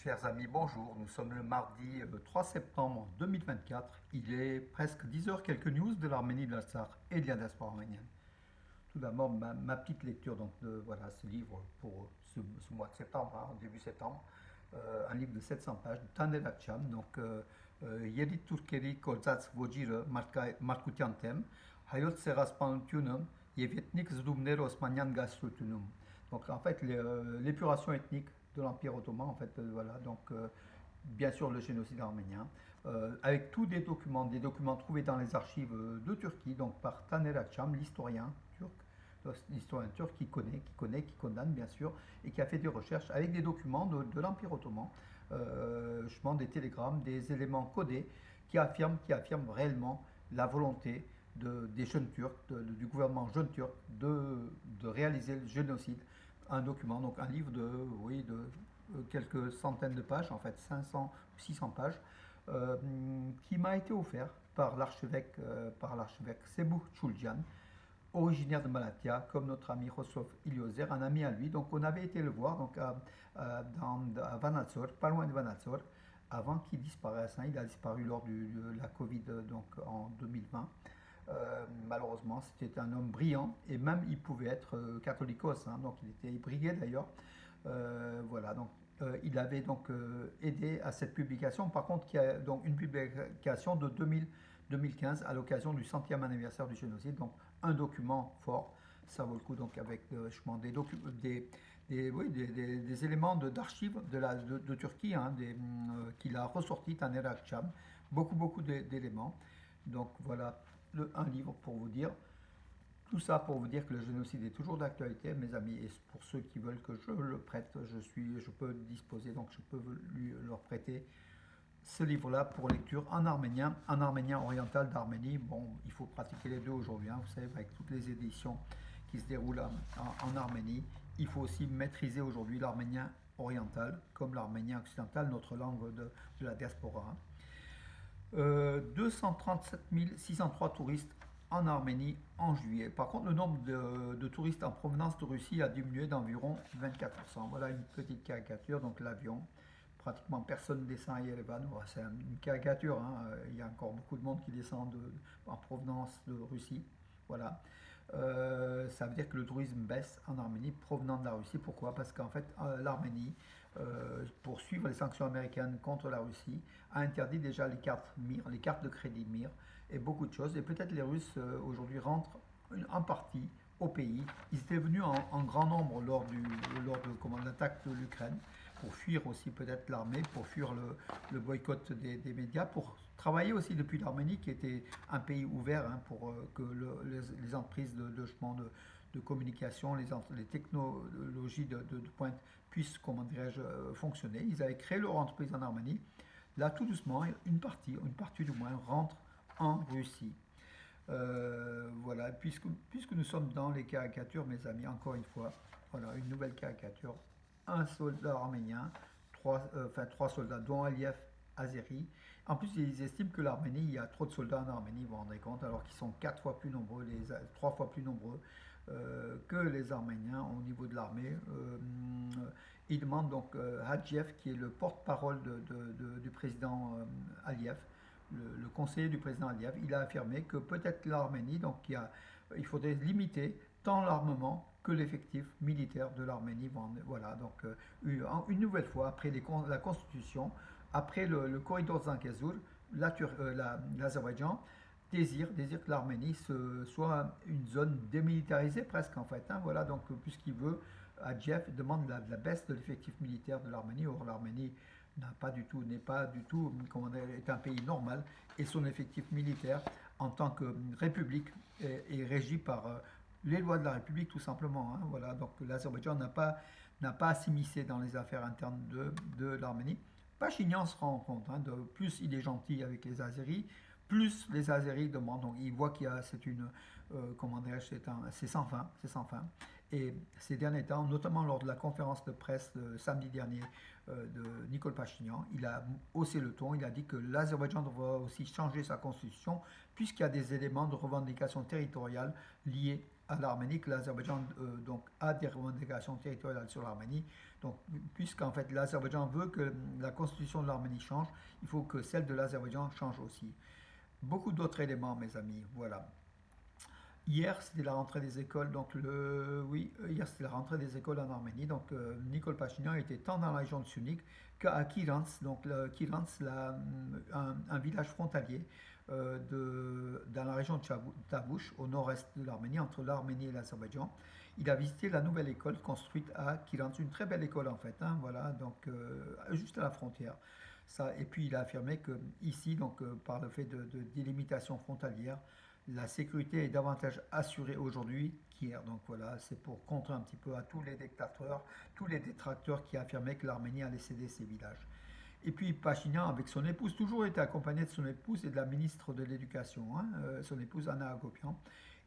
Chers amis, bonjour. Nous sommes le mardi 3 septembre 2024. Il est presque 10 heures. Quelques news de l'Arménie, de l'Artsakh et de la diaspora arménienne. Tout d'abord, ma petite lecture donc, de voilà, ce livre pour ce mois de septembre, début septembre. Un livre de 700 pages de Taner Akçam. Donc, Yeri Turkeri Kolzats Vojire Markutyantem, Hayot Seraspanutunum, Yevietnik Zdumner Osmanian Gasrutunum. Donc, en fait, l'épuration ethnique de l'Empire ottoman, en fait, voilà. Donc, bien sûr, le génocide arménien, avec tous des documents trouvés dans les archives de Turquie, donc par Taner Akçam, l'historien turc qui condamne bien sûr, et qui a fait des recherches avec des documents de l'Empire ottoman, justement des télégrammes, des éléments codés qui affirment réellement la volonté des jeunes Turcs, du gouvernement jeune turc, de réaliser le génocide. Un document, donc un livre de quelques centaines de pages, en fait 500 ou 600 pages, qui m'a été offert par l'archevêque Sebuh Chuljan, originaire de Malatya, comme notre ami Khosrow Iliozer, un ami à lui. Donc on avait été le voir donc, à Vanatsor, pas loin de Vanatsor, avant qu'il disparaisse. Il a disparu lors de la Covid donc, en 2020. Malheureusement, c'était un homme brillant et même il pouvait être catholicos, donc il était brigué d'ailleurs. Voilà, donc il avait donc aidé à cette publication, par contre, qui a donc une publication de 2015 à l'occasion du centième anniversaire du génocide, donc un document fort, ça vaut le coup, donc avec justement des éléments d'archives de Turquie, qu'il a ressorti, Taner Akçam, beaucoup d'éléments. Donc voilà, un livre pour vous dire. Tout ça pour vous dire que le génocide est toujours d'actualité, mes amis, et pour ceux qui veulent que je le prête, je peux disposer, donc je peux leur prêter ce livre-là pour lecture en arménien oriental d'Arménie. Bon, il faut pratiquer les deux aujourd'hui, vous savez, avec toutes les éditions qui se déroulent en Arménie. Il faut aussi maîtriser aujourd'hui l'arménien oriental, comme l'arménien occidental, notre langue de la diaspora. 237 603 touristes en Arménie en juillet. Par contre, le nombre de touristes en provenance de Russie a diminué d'environ 24%. Voilà une petite caricature, donc l'avion. Pratiquement personne descend à Yerevan. C'est une caricature, il y a encore beaucoup de monde qui descend en provenance de Russie. Voilà. Ça veut dire que le tourisme baisse en Arménie provenant de la Russie. Pourquoi? Parce qu'en fait, l'Arménie, pour suivre les sanctions américaines contre la Russie, a interdit déjà les cartes MIR, les cartes de crédit MIR et beaucoup de choses. Et peut-être les Russes aujourd'hui rentrent en partie au pays. Ils étaient venus en grand nombre lors de l'attaque de l'Ukraine, pour fuir aussi peut-être l'armée, pour fuir le boycott des médias, pour travailler aussi depuis l'Arménie, qui était un pays ouvert pour que les entreprises de communication, les technologies de pointe puissent, comment dirais-je, fonctionner. Ils avaient créé leur entreprise en Arménie. Là, tout doucement, une partie du moins, rentre en Russie. Voilà, puisque nous sommes dans les caricatures, mes amis, encore une fois, voilà, une nouvelle caricature. Un soldat arménien, trois soldats, dont Aliyev, Azeri. En plus, ils estiment que l'Arménie, il y a trop de soldats en Arménie, vous vous rendez compte, alors qu'ils sont 4 fois plus nombreux, 3 fois plus nombreux que les Arméniens au niveau de l'armée. Ils demandent donc Hadjiev, qui est le porte-parole du président Aliyev, le conseiller du président Aliyev, il a affirmé que peut-être l'Arménie, donc il faudrait limiter tant l'armement que l'effectif militaire de l'Arménie. Voilà, donc une nouvelle fois, après la Constitution, après le corridor Zangezur, l'Azerbaïdjan désire que l'Arménie soit une zone démilitarisée presque en fait. Voilà, donc puisqu'il veut, Adjev demande la baisse de l'effectif militaire de l'Arménie. Or l'Arménie n'est pas du tout, est un pays normal, et son effectif militaire en tant que république est régi par les lois de la République tout simplement. Voilà, donc l'Azerbaïdjan n'a pas à s'immiscer dans les affaires internes de l'Arménie. Pachinian se rend compte, plus il est gentil avec les Azéris, plus les Azéris demandent. Donc il voit qu'il y a, c'est sans fin, c'est sans fin. Et ces derniers temps, notamment lors de la conférence de presse de samedi dernier de Nicole Pachinian, il a haussé le ton. Il a dit que l'Azerbaïdjan devrait aussi changer sa constitution, puisqu'il y a des éléments de revendication territoriale liés à l'Arménie que l'Azerbaïdjan donc a des revendications territoriales sur l'Arménie. Donc, puisqu'en fait l'Azerbaïdjan veut que la constitution de l'Arménie change, il faut que celle de l'Azerbaïdjan change aussi. Beaucoup d'autres éléments, mes amis. Voilà. Hier, c'était la rentrée des écoles. Donc, oui, hier, c'était la rentrée des écoles en Arménie. Donc, Nicole Pachinian était tant dans la région de Sunik qu'à Kirans. Donc, Kirans, un village frontalier dans la région de Tavouch, au nord-est de l'Arménie, entre l'Arménie et l'Azerbaïdjan. Il a visité la nouvelle école construite à Kirans, une très belle école en fait. Hein, voilà, donc juste à la frontière. Ça, et puis, il a affirmé que ici, donc, par le fait de délimitation frontalière, la sécurité est davantage assurée aujourd'hui qu'hier. Donc voilà, c'est pour contrer un petit peu à tous les dictateurs, tous les détracteurs qui affirmaient que l'Arménie allait céder ses villages. Et puis Pachinian, avec son épouse, toujours été accompagné de son épouse et de la ministre de l'Éducation, hein, son épouse Anna Agopian.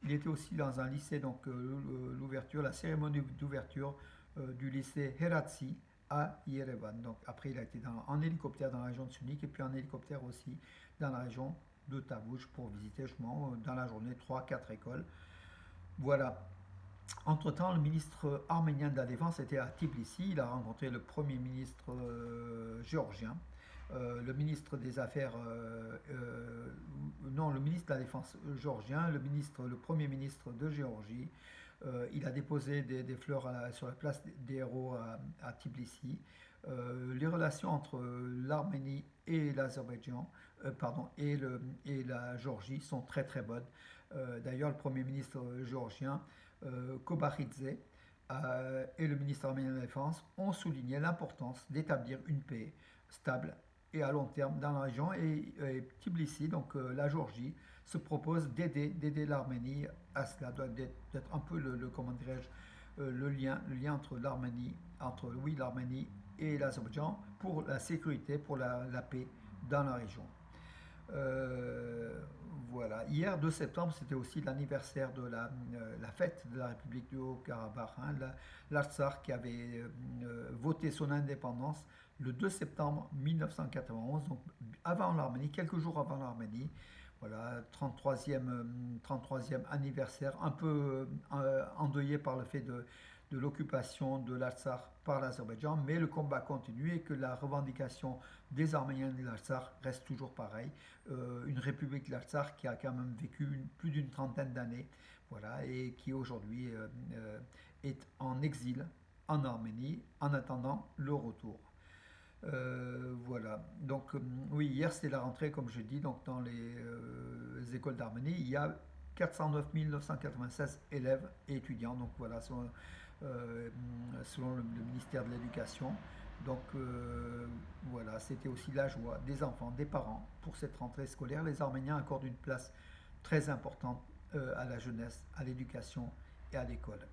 Il était aussi dans un lycée, donc l'ouverture, la cérémonie d'ouverture du lycée Heratsi à Yerevan. Donc après, il a été en hélicoptère dans la région de Sunik et puis en hélicoptère aussi dans la région de Tavush pour visiter justement dans la journée 3-4 écoles. Voilà. Entre-temps, le ministre arménien de la Défense était à Tbilissi. Il a rencontré le premier ministre géorgien, le ministre des Affaires, non, le ministre de la Défense géorgien, le premier ministre de Géorgie. Il a déposé des fleurs sur la place des héros à Tbilissi. Les relations entre l'Arménie et l'Azerbaïdjan, pardon, et la Géorgie sont très très bonnes. D'ailleurs, le premier ministre géorgien, Kobaridze, et le ministre arménien de la Défense ont souligné l'importance d'établir une paix stable et à long terme dans la région. Et Tbilissi, donc la Géorgie, se propose d'aider l'Arménie à cela, doit être un peu comment dirais-je, le lien entre l'Arménie et l'Azerbaïdjan pour la sécurité, pour la paix dans la région. Voilà. Hier, 2 septembre, c'était aussi l'anniversaire de la fête de la République du Haut-Karabakh, hein, l'Artsakh qui avait voté son indépendance le 2 septembre 1991, donc avant l'Arménie, quelques jours avant l'Arménie. Voilà, 33e anniversaire, un peu endeuillé par le fait de l'occupation de l'Artsakh par l'Azerbaïdjan, mais le combat continue et que la revendication des Arméniens de l'Artsakh reste toujours pareille. Une république de l'Artsakh qui a quand même vécu plus d'une trentaine d'années, voilà, et qui aujourd'hui est en exil en Arménie en attendant le retour. Voilà. Donc, oui, hier c'était la rentrée, comme je dis, donc dans les écoles d'Arménie, il y a 409 996 élèves et étudiants, donc voilà, selon le ministère de l'Éducation. Donc voilà, c'était aussi la joie des enfants, des parents pour cette rentrée scolaire. Les Arméniens accordent une place très importante à la jeunesse, à l'éducation et à l'école.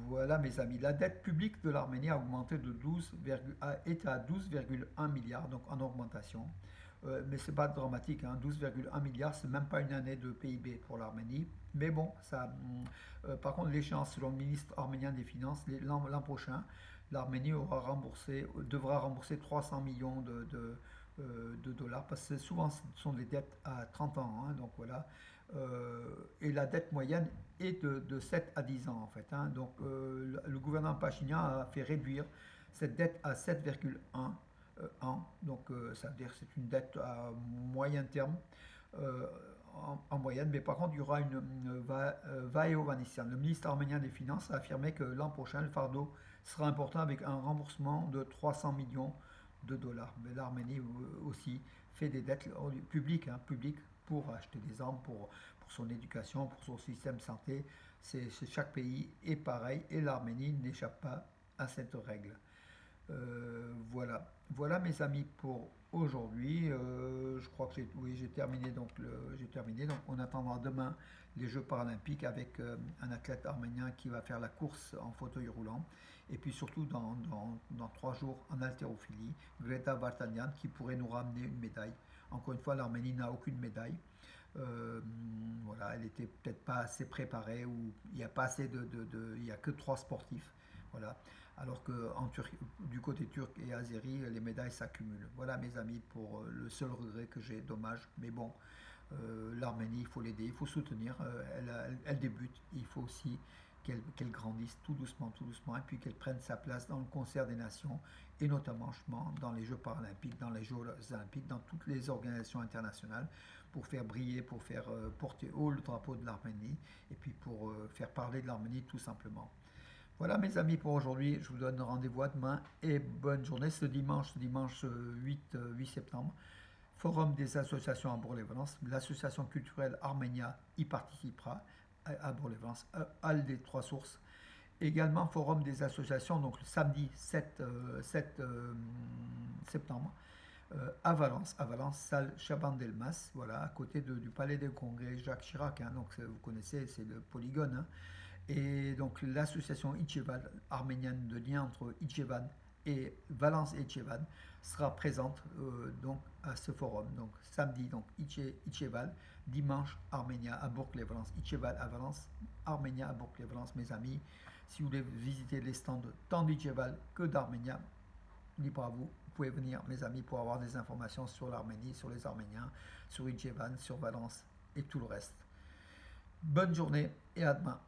Voilà mes amis, la dette publique de l'Arménie a augmenté est à 12,1 milliards, donc en augmentation. Mais c'est pas dramatique, hein. 12,1 milliards, c'est même pas une année de PIB pour l'Arménie. Mais bon, par contre, l'échéance selon le ministre arménien des Finances, l'an prochain, l'Arménie devra rembourser 300 millions de dollars, parce que souvent ce sont des dettes à 30 ans, hein, donc voilà. Et la dette moyenne est de 7 à 10 ans en fait, hein. Donc le gouvernement Pachinian a fait réduire cette dette à 7,1 ans. Donc ça veut dire que c'est une dette à moyen terme euh, en moyenne, mais par contre il y aura va et Ovanessian. Le ministre arménien des Finances a affirmé que l'an prochain le fardeau sera important avec un remboursement de 300 millions de dollars. Mais l'Arménie aussi fait des dettes publiques, hein, publiques pour acheter des armes, pour son éducation, pour son système de santé. Chaque pays est pareil et l'Arménie n'échappe pas à cette règle. Voilà. Voilà mes amis pour aujourd'hui. Je crois que j'ai terminé j'ai terminé. Donc on attendra demain les Jeux paralympiques avec un athlète arménien qui va faire la course en fauteuil roulant. Et puis surtout dans 3 jours en haltérophilie, Greta Vartanian qui pourrait nous ramener une médaille. Encore une fois, l'Arménie n'a aucune médaille. Voilà, elle était peut-être pas assez préparée ou il n'y a pas assez il y a que 3 sportifs. Voilà. Alors que du côté turc et azéri, les médailles s'accumulent. Voilà mes amis pour le seul regret que j'ai, dommage. Mais bon, l'Arménie, il faut l'aider, il faut soutenir. Elle débute, il faut aussi qu'elle grandisse tout doucement, et puis qu'elle prenne sa place dans le concert des nations, et notamment dans les Jeux paralympiques, dans les Jeux olympiques, dans toutes les organisations internationales, pour faire briller, pour faire porter haut le drapeau de l'Arménie, et puis pour faire parler de l'Arménie tout simplement. Voilà mes amis pour aujourd'hui, je vous donne rendez-vous à demain et bonne journée ce dimanche 8 septembre. Forum des associations à Bourg-les-Valence, l'association culturelle Arménia y participera à Bourg-les-Valence, à des trois sources. Également forum des associations, donc le samedi 7 septembre, à Valence, salle Chaban-Delmas, voilà, à côté du palais des congrès Jacques Chirac, hein, donc vous connaissez, c'est le polygone, hein. Et donc l'association Ichevad, arménienne de lien entre Ichevad et Valence et Ichevad, sera présente donc à ce forum. Donc samedi, donc Ichevad, dimanche Arménia à Bourg-les-Valence, Ichevad à Valence, Arménia à Bourg-les-Valence, mes amis. Si vous voulez visiter les stands tant d'Ichevad que d'Arménia, libre à vous. Vous pouvez venir, mes amis, pour avoir des informations sur l'Arménie, sur les Arméniens, sur Ichevad, sur Valence et tout le reste. Bonne journée et à demain.